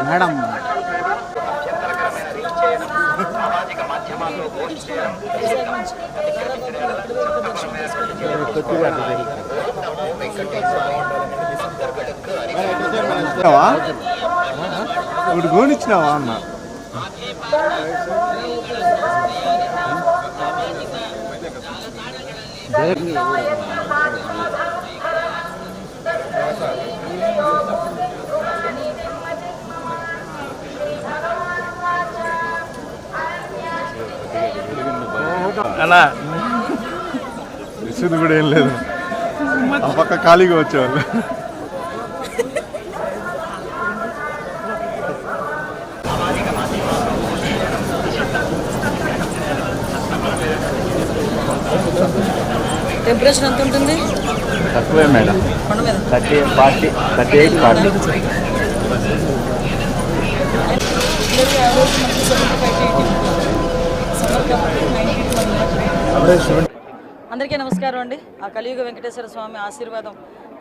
Madam సామాజిక మాధ్యమాల్లో post చేయడం ఇప్పుడు గోనిచ్చినావా అన్న అలా విసుగు కూడా ఏం లేదు. ఆ పక్క ఖాళీగా వచ్చేవాళ్ళు. టెంపరేచర్ ఎంత ఉంటుంది? తక్కువే మేడం, 38, 40. అందరికీ నమస్కారం అండి. ఆ కలియుగ వెంకటేశ్వర స్వామి ఆశీర్వాదం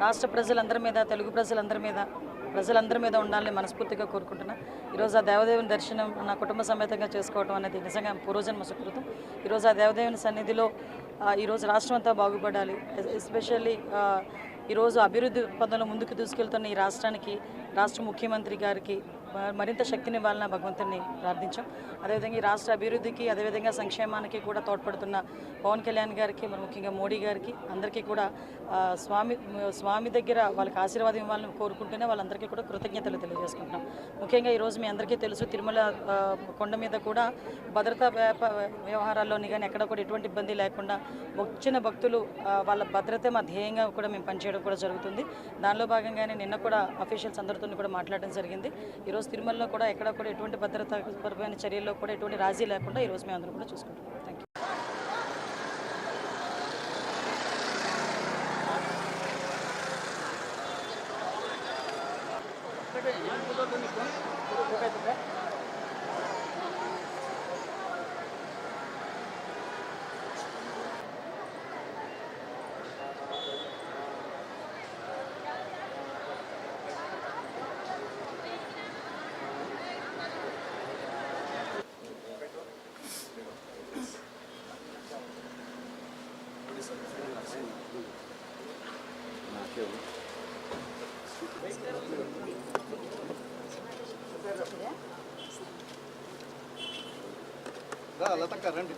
రాష్ట్ర ప్రజలందరి మీద, తెలుగు ప్రజలందరి మీద ఉండాలని మనస్ఫూర్తిగా కోరుకుంటున్నా. ఈరోజు ఆ దేవదేవుని దర్శనం నా కుటుంబ సమేతంగా చేసుకోవడం అనేది నిజంగా పూర్వజన్మ సుకృతం. ఈరోజు ఆ దేవదేవుని సన్నిధిలో ఈరోజు రాష్ట్రం అంతా బాగుపడాలి. ఎస్పెషల్లీ ఈరోజు అభివృద్ధి పదంలో ముందుకు తీసుకెళ్తున్న ఈ రాష్ట్రానికి, రాష్ట్ర ముఖ్యమంత్రి గారికి మరింత శక్తినివ్వాలని భగవంతుని ప్రార్థించాం. అదేవిధంగా ఈ రాష్ట్ర అభివృద్ధికి, అదేవిధంగా సంక్షేమానికి కూడా తోడ్పడుతున్న పవన్ కళ్యాణ్ గారికి, మరి ముఖ్యంగా మోడీ గారికి అందరికీ కూడా స్వామి దగ్గర వాళ్ళకి ఆశీర్వాదం ఇవ్వాలని కోరుకుంటూనే వాళ్ళందరికీ కూడా కృతజ్ఞతలు తెలియజేసుకుంటున్నాం. ముఖ్యంగా ఈరోజు మీ అందరికీ తెలుసు, తిరుమల కొండ మీద కూడా భద్రతా వ్యవహారాల్లోని కానీ ఎక్కడ కూడా ఎటువంటి ఇబ్బంది లేకుండా వచ్చిన భక్తులు వాళ్ళ భద్రత మా ధ్యేయంగా కూడా మేము పనిచేయడం కూడా జరుగుతుంది. దానిలో భాగంగానే నిన్న కూడా అఫీషియల్స్ అందరితో కూడా మాట్లాడడం జరిగింది. ఈరోజు తిరుమలలో కూడా ఎక్కడ కూడా ఎటువంటి భద్రతాపరమైన చర్యల్లో కూడా ఎటువంటి రాజీ లేకుండా ఈరోజు మేము అందరూ కూడా చూసుకుంటున్నాం. Thank you. రండి.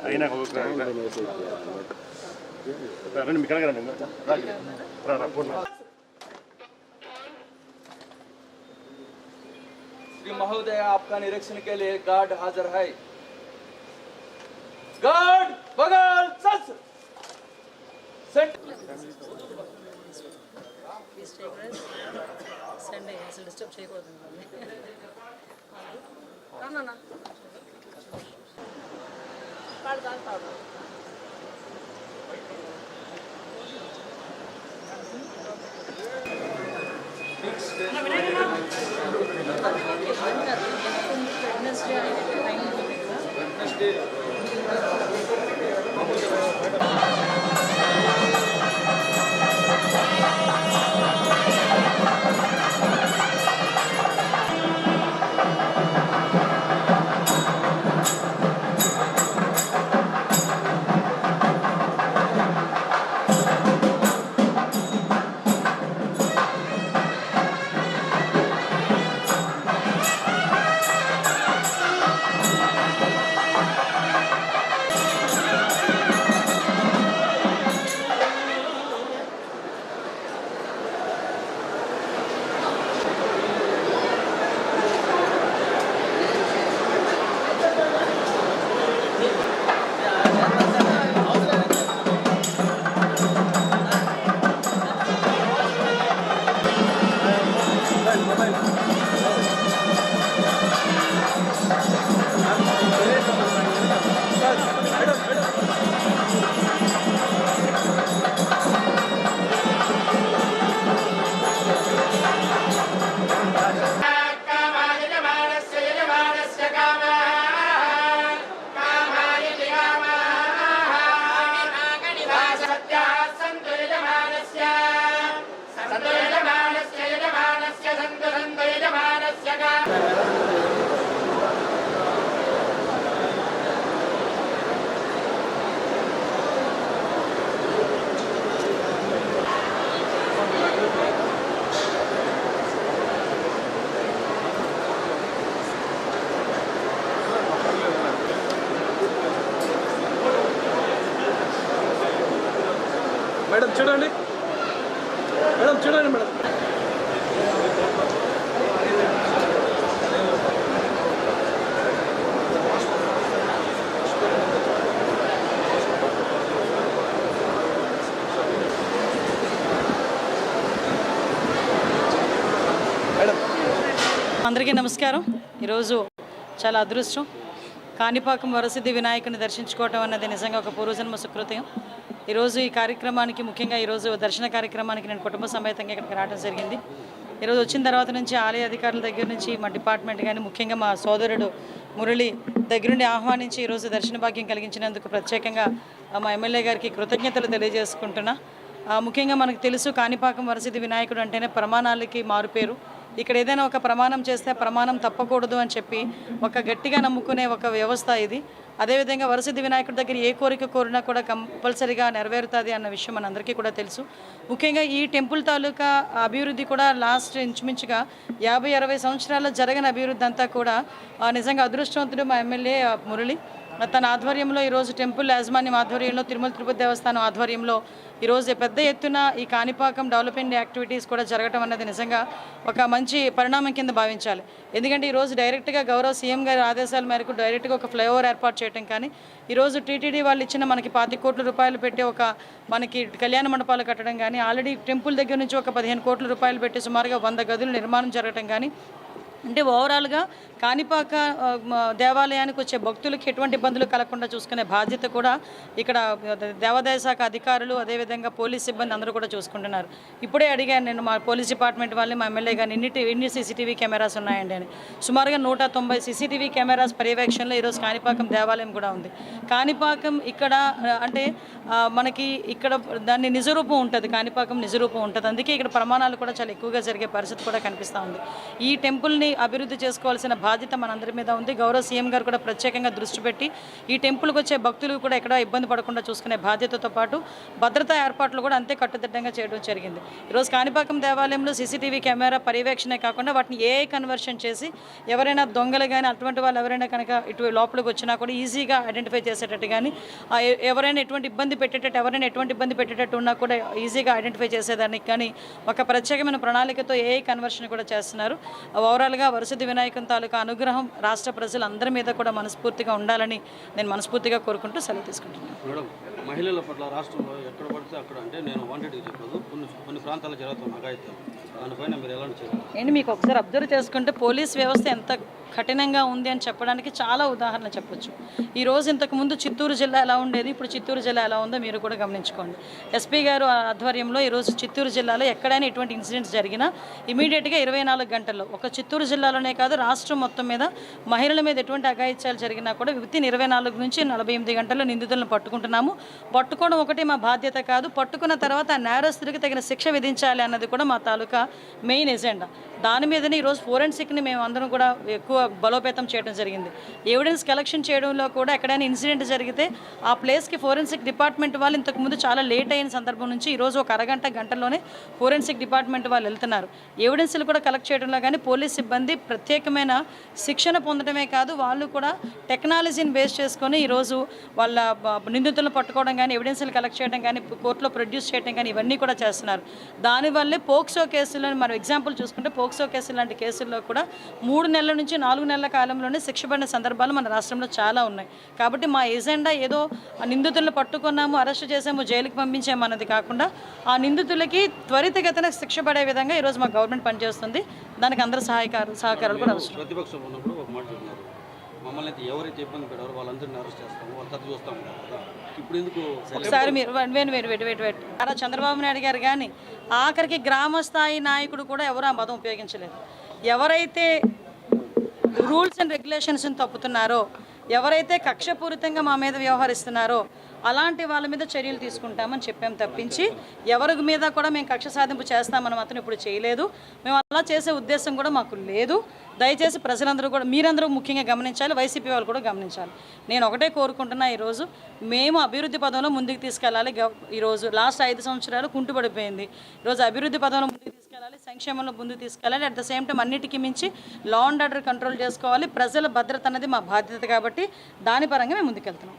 అయినా రండి, మీ కనగ రండి. श्री महोदय, आपका निरीक्षण के लिए गार्ड हाजिर है. गार्ड बगल సండే అసలు డిస్టర్బ్ చేయకూడదు. చూడండి మేడం, చూడండి మేడం. అందరికీ నమస్కారం. ఈరోజు చాలా అదృష్టం. కాణిపాకం వరసిద్ధి వినాయకుని దర్శించుకోవటం అన్నది నిజంగా ఒక పూర్వజన్మ సుకృతం. ఈరోజు ఈ కార్యక్రమానికి, ముఖ్యంగా ఈరోజు దర్శన కార్యక్రమానికి నేను కుటుంబ సమేతంగా ఇక్కడికి రావడం జరిగింది. ఈరోజు వచ్చిన తర్వాత నుంచి ఆలయ అధికారుల దగ్గర నుంచి మా డిపార్ట్మెంట్ కానీ, ముఖ్యంగా మా సోదరుడు మురళి దగ్గర నుండి ఆహ్వానించి ఈరోజు దర్శన భాగ్యం కలిగించినందుకు ప్రత్యేకంగా మా ఎమ్మెల్యే గారికి కృతజ్ఞతలు తెలియజేసుకుంటున్నా. ముఖ్యంగా మనకు తెలుసు, కాణిపాకం వరసిద్ధి వినాయకుడు అంటేనే ప్రమాణాలకి మారుపేరు. ఇక్కడ ఏదైనా ఒక ప్రమాణం చేస్తే ప్రమాణం తప్పకూడదు అని చెప్పి ఒక గట్టిగా నమ్ముకునే ఒక వ్యవస్థ ఇది. అదేవిధంగా వరసిద్ధి వినాయకుడి దగ్గర ఏ కోరిక కోరినా కూడా కంపల్సరీగా నెరవేరుతుంది అన్న విషయం మనందరికీ కూడా తెలుసు. ముఖ్యంగా ఈ టెంపుల్ తాలూకా అభివృద్ధి కూడా లాస్ట్ ఇంచుమించుగా 50-60 సంవత్సరాల్లో జరగని అభివృద్ధి అంతా కూడా నిజంగా అదృష్టవంతుడు మా ఎమ్మెల్యే మురళి. తన ఆధ్వర్యంలో ఈరోజు టెంపుల్ యాజమాన్యం ఆధ్వర్యంలో, తిరుమల తిరుపతి దేవస్థానం ఆధ్వర్యంలో ఈరోజు పెద్ద ఎత్తున ఈ కాణిపాకం డెవలప్మెంట్ యాక్టివిటీస్ కూడా జరగటం అన్నది నిజంగా ఒక మంచి పరిణామం కింద భావించాలి. ఎందుకంటే ఈరోజు డైరెక్ట్గా గౌరవ సీఎం గారి ఆదేశాల మేరకు డైరెక్ట్గా ఒక ఫ్లైఓవర్ ఏర్పాటు చేయడం కానీ, ఈరోజు టీటీడీ వాళ్ళు ఇచ్చిన మనకి 25 కోట్ల రూపాయలు పెట్టి ఒక మనకి కళ్యాణ మండపాలు కట్టడం కానీ, ఆల్రెడీ టెంపుల్ దగ్గర నుంచి ఒక 15 కోట్ల రూపాయలు పెట్టి సుమారుగా 100 గదులు నిర్మాణం జరగటం కానీ, అంటే ఓవరాల్గా కాణిపాక దేవాలయానికి వచ్చే భక్తులకి ఎటువంటి ఇబ్బందులు కలగకుండా చూసుకునే బాధ్యత కూడా ఇక్కడ దేవాదాయ శాఖ అధికారులు, అదేవిధంగా పోలీస్ సిబ్బంది అందరూ కూడా చూసుకుంటున్నారు. ఇప్పుడే అడిగాను నేను మా పోలీస్ డిపార్ట్మెంట్ వాళ్ళని, మా ఎమ్మెల్యే గారిని, ఎన్ని సీసీటీవీ కెమెరాస్ ఉన్నాయండి అని. సుమారుగా 190 సీసీటీవీ కెమెరాస్ పర్యవేక్షణలో ఈరోజు కాణిపాకం దేవాలయం కూడా ఉంది. కాణిపాకం ఇక్కడ అంటే మనకి ఇక్కడ దాన్ని నిజరూపం ఉంటుంది, కాణిపాకం నిజరూపం ఉంటుంది. అందుకే ఇక్కడ ప్రమాణాలు కూడా చాలా ఎక్కువగా జరిగే పరిస్థితి కూడా కనిపిస్తూ ఉంది. ఈ టెంపుల్ని అభివృద్ధి చేసుకోవాల్సిన బాధ్యత మనందరి మీద ఉంది. గౌరవ సీఎం గారు కూడా ప్రత్యేకంగా దృష్టి పెట్టి ఈ టెంపుల్కి వచ్చే భక్తులు కూడా ఎక్కడ ఇబ్బంది పడకుండా చూసుకునే బాధ్యతతో పాటు భద్రతా ఏర్పాట్లు కూడా అంతే కట్టుదిట్టంగా చేయడం జరిగింది. ఈరోజు కాణిపాకం దేవాలయంలో సీసీటీవీ కెమెరా పర్యవేక్షణే కాకుండా వాటిని ఏఐ కన్వర్షన్ చేసి ఎవరైనా దొంగలు కానీ అటువంటి వాళ్ళు ఎవరైనా కనుక ఇటు లోపలికి వచ్చినా కూడా ఈజీగా ఐడెంటిఫై చేసేటట్టు కానీ, ఎవరైనా ఎటువంటి ఇబ్బంది పెట్టేటట్టు ఉన్నా కూడా ఈజీగా ఐడెంటిఫై చేసేదానికి కానీ ఒక ప్రత్యేకమైన ప్రణాళికతో ఏఐ కన్వర్షన్ కూడా చేస్తున్నారు. ఓవరాల్గా వరసిద్ధి వినాయకం తాలూకా అనుగ్రహం రాష్ట్ర ప్రజలందరి మీద కూడా మనస్ఫూర్తిగా ఉండాలని నేను మనస్ఫూర్తిగా కోరుకుంటూ సెలవు తీసుకుంటున్నాను. మేడం, మహిళల పట్ల రాష్ట్రంలో ఎక్కడ పడితే అక్కడ, అంటే నేను వాంటెడ్గా చెప్పదు, కొన్ని ప్రాంతాల్లో జరుగుతున్న అఘాయిత్యం, దానిపైన మీరు ఎలాంటి చేయాలి? ఏంటి మీకు ఒకసారి అబ్జర్వ్ చేసుకుంటే పోలీస్ వ్యవస్థ ఎంత కఠినంగా ఉంది అని చెప్పడానికి చాలా ఉదాహరణ చెప్పొచ్చు. ఈరోజు ఇంతకుముందు చిత్తూరు జిల్లా ఎలా ఉండేది, ఇప్పుడు చిత్తూరు జిల్లా ఎలా ఉందో మీరు కూడా గమనించుకోండి. ఎస్పీ గారు ఆధ్వర్యంలో ఈరోజు చిత్తూరు జిల్లాలో ఎక్కడైనా ఎటువంటి ఇన్సిడెంట్స్ జరిగినా ఇమీడియట్గా 24 గంటల్లో, ఒక చిత్తూరు జిల్లాలోనే కాదు రాష్ట్రం మొత్తం మీద మహిళల మీద ఎటువంటి అఘాయిత్యాలు జరిగినా కూడా వితిన్ 24 నుంచి 48 గంటల్లో నిందితులను పట్టుకుంటున్నాము. పట్టుకోవడం ఒకటి మా బాధ్యత కాదు, పట్టుకున్న తర్వాత ఆ నేరస్తుడికి తగిన శిక్ష విధించాలి అన్నది కూడా మా తాలూకా మెయిన్ ఎజెండా. దాని మీదనే ఈరోజు ఫోరెన్సిక్ని మేము అందరం కూడా ఎక్కువ బలోపేతం చేయడం జరిగింది. ఎవిడెన్స్ కలెక్షన్ చేయడంలో కూడా ఎక్కడైనా ఇన్సిడెంట్ జరిగితే ఆ ప్లేస్కి ఫోరెన్సిక్ డిపార్ట్మెంట్ వాళ్ళు ఇంతకుముందు చాలా లేట్ అయిన సందర్భం నుంచి ఈరోజు ఒక గంటలోనే ఫోరెన్సిక్ డిపార్ట్మెంట్ వాళ్ళు వెళ్తున్నారు. ఎవిడెన్స్లు కూడా కలెక్ట్ చేయడంలో కానీ పోలీస్ సిబ్బంది ప్రత్యేకమైన శిక్షణ పొందడమే కాదు, వాళ్ళు కూడా టెక్నాలజీని బేస్ చేసుకొని ఈరోజు వాళ్ళ నిందితులను పట్టుకోవడం కానీ, ఎవిడెన్స్లు కలెక్ట్ చేయడం కానీ, కోర్టులో ప్రొడ్యూస్ చేయడం కానీ ఇవన్నీ కూడా చేస్తున్నారు. దానివల్లే పోక్సో కేసులను మనం ఎగ్జాంపుల్ చూసుకుంటే పోక్సో కేసులు లాంటి కేసుల్లో కూడా 3 నెలల నుంచి 4 నెలల కాలంలోనే శిక్ష పడిన సందర్భాలు మన రాష్ట్రంలో చాలా ఉన్నాయి. కాబట్టి మా ఎజెండా ఏదో నిందితులను పట్టుకున్నాము, అరెస్ట్ చేసాము, జైలుకి పంపించాము అన్నది కాకుండా ఆ నిందితులకి త్వరితగతిన శిక్ష పడే విధంగా ఈరోజు మా గవర్నమెంట్ పనిచేస్తుంది. దానికి అందరూ సహకారాలు కూడా అవసరం. ప్రతిపక్షం ఉన్నప్పుడు ఒక మాట చెప్తున్నారు, మమ్మల్ని అయితే ఎవరైతే ఇబ్బంది పెట్టారో వాళ్ళందరినీ అరెస్ట్ చేస్తాము, వాళ్ళ తప్పు చూస్తాం కదా. ఇప్పుడు ఎందుకు ఒకసారి మీరు అలా చంద్రబాబు నాయుడు గారు కానీ ఆఖరికి గ్రామ స్థాయి నాయకుడు కూడా ఎవరు ఆ పదం ఉపయోగించలేదు. ఎవరైతే రూల్స్ అండ్ రెగ్యులేషన్స్ని తప్పుతున్నారో, ఎవరైతే కక్షపూరితంగా మా మీద వ్యవహరిస్తున్నారో అలాంటి వాళ్ళ మీద చర్యలు తీసుకుంటామని చెప్పాం తప్పించి ఎవరి మీద కూడా మేము కక్ష సాధింపు చేస్తామని మాత్రం ఇప్పుడు చేయలేదు. మేము అలా చేసే ఉద్దేశం కూడా మాకు లేదు. దయచేసి ప్రజలందరూ కూడా, మీరందరూ ముఖ్యంగా గమనించాలి, వైసీపీ వాళ్ళు కూడా గమనించాలి. నేను ఒకటే కోరుకుంటున్నా, ఈరోజు మేము అభివృద్ధి పదంలో ముందుకు తీసుకెళ్ళాలి. ఈరోజు లాస్ట్ 5 సంవత్సరాలు కుంటుపడిపోయింది. ఈరోజు అభివృద్ధి పదంలో ముందుకు తీసుకెళ్ళాలి, సంక్షేమంలో ముందుకు తీసుకెళ్ళాలి. అట్ ద సేమ్ టైం అన్నిటికీ మించి లా అండ్ ఆర్డర్ కంట్రోల్ చేసుకోవాలి. ప్రజల భద్రత అనేది మా బాధ్యత కాబట్టి దాని పరంగా మేము ముందుకెళ్తున్నాం.